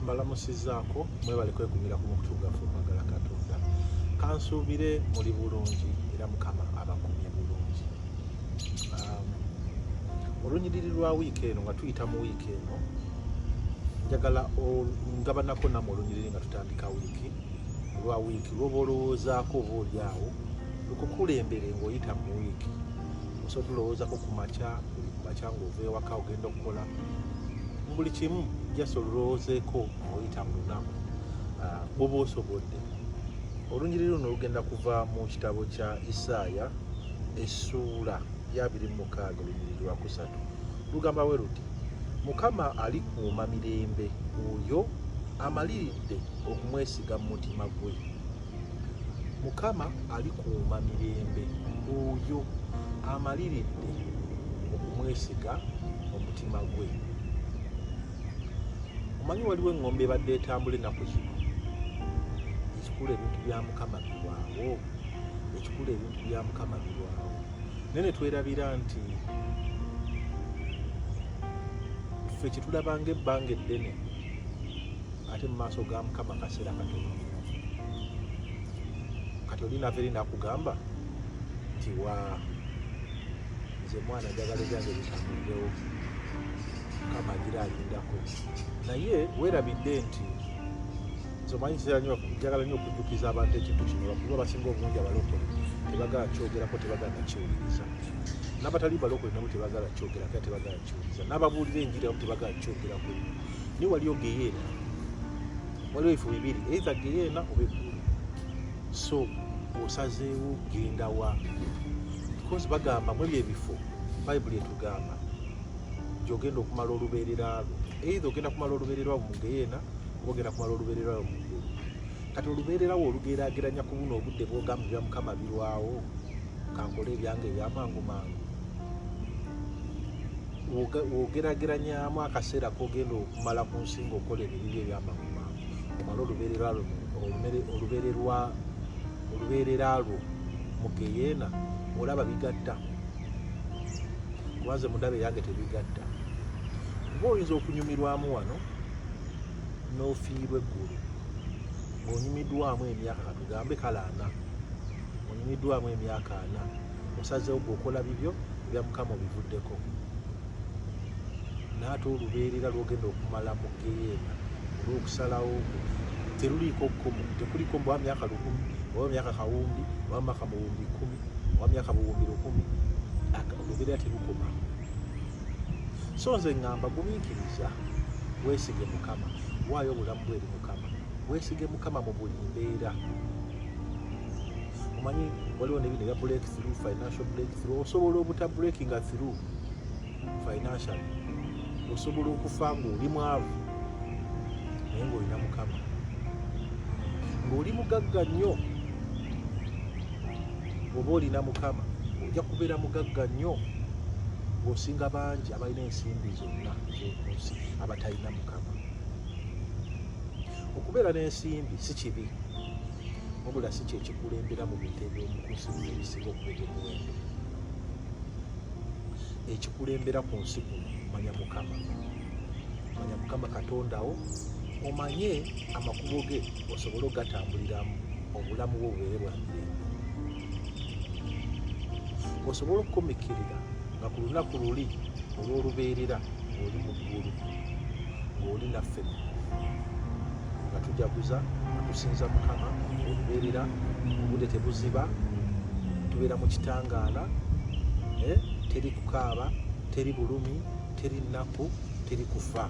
mbalamusizaako mwebale kwegumira ku mukutu gwaffe omwagala Katonda. Kansuubire muli bulungi era Mukama abakumye bulungi. Olunyiriri lwa wiiki eno nga tuyita mu wiiki eno, njagala ngabanako namwe olunyiriri nga tutandika wiiki lwa wiiki lwoba olowoozaako oba oliawo lukukulembere ng'oyita mu wiiki. Osobola tulowoozaako ku makya, buli ku makya ng'ova ewaka ogenda okukola buli kimu just olulowoozeeko ng'oyita mu lunaku bw'oba osobodde. Olunyiriri luno lugenda kuva mu kitabo kya Isaaya essuula ya 26 olunyiriri lwa 3. Lugamba bwe luti, Mukama alikuuma mirembe oyo amaliridde okumwesiga mu mutima gwe. Mukama alikuuma mirembe oyo amaliridde okumwesiga omutima gwe. Omanyi waliwo eŋŋombe ebadde etambula ennaku zino, ekikula ebintu bya Mukama birwawo, ekikula ebintu bya Mukama birwawo. Nene twerabira nti ffe kitulabanga ebbanga eddene ate mu maaso ga Mukama kaseera katono. Kati oli nava eri nakugamba nti nze mwana njagala ebyange bitambulirewo, Mukama agira alindako. Naye weerabidde nti nze omanyi njagala nnyo okujjukiza abantu ekintu kino, bakuba abasinga obulungi abalokole tebagala kyogerako, tebagala nakiwuliriza. N'abatali balokole nabo tebagala kyogerako, tebagala kiwuliriza. N'ababuulira enjiri nabo tebagala kyogerako. Ni wali ogeyeena, waliwo ebifo bibiri, either geyeena oba eggulu. So osazeewo genda wa? Because bagamba mu ebyo ebifo Bayibuli etugamba gy'ogenda okumala olubeerera lwo, either ogenda kumala olubeerera lwo mu geyeena oba ogenda kumala olubeerera lwo mu ggulu. Kati olubeerera wo olugeraageranya ku buno obudde bw'ogamba bya Mukama birwawo, kankole ebyange ebyamangu mangu. Wogeraageranyaamu akaseera k'ogenda okumala ku nsi ng'okola ebibi ebyamangu mangu, omala olubeerera lwo mu geyeena, olaba bigatta. Kubanze mu ndaba eyange tebigatta. Kuba oyinza okunyumirwamu wano n'ofiirwa eggulu, ng'onyumiddwamu emyaka katugambe kale 4, onyumiddwamu emyaka 4, osazeewo gw'okola bibyo ebya Mukama obivuddeko. Naate olubeerera lw'ogenda okumala mu geyeena olw'okusalawo teruliiko kkomo, tekuliko mbu wa myaka 1000 oba myaka 1000 oba myaka 10,000 oba myaka 10,000, olubeerera terukoma. So nze ngamba gumiikiriza, weesige Mukama, waayo obulamu bwe eri Mukama, weesige Mukama mu buli mbeera. Omanyi waliwo nebino ebya breakthrough, financial breakthrough. Osobola obuta breakinga through financial, osobola okufa ng'oli mwavu naye ng'olina Mukama, ng'oli mugagga nnyo. Bw'oba olina Mukama ojja kubeera mugagga nnyo ng'osinga bangi abalina ensimbi zonna ez'okunsi abatalina Mukama. Okubeera n'ensimbi si kibi, wabula si kyekikulembera mu bintu eby'omukunsi bino ebisinga okuba eby'omuwendo. Ekikulembera ku nsi kuno manya Mukama, manya Mukama Katondawo, omanye amakubo ge osobole ogatambuliramu, obulamu bwo bubeere bwa mirembe. Osobola okukomekkerera nga ku lunaku luli olw'olubeerera ng'oli mu ggulu, ng'oli naffe nga tujaguza, nga tusinza Mukama. Olubeerera obudde tebuziba, tubeera mu kitangaala, teri kukaaba, teri bulumi, teri nnaku, teri kufa.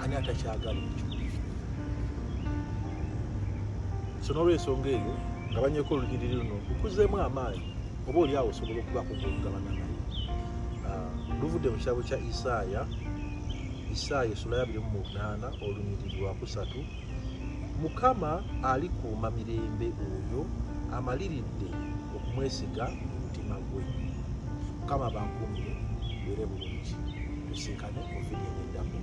Ani atakyagala ekyo? So n'olw'ensonga eyo nga banyeeko olunyiriri luno lukuzeemu amaanyi, oba oli awo osobola okubaako gw'olugabana naye. Luvudde mu kitabo kya Isaaya essula ya 28 olunyiriri lwa 3. Mukama alikuuma mirembe oyo amaliridde okumwesiga omutima gwe. Mukama bankuumire, beere bulungi, tusinkane mu vidiyo eddako.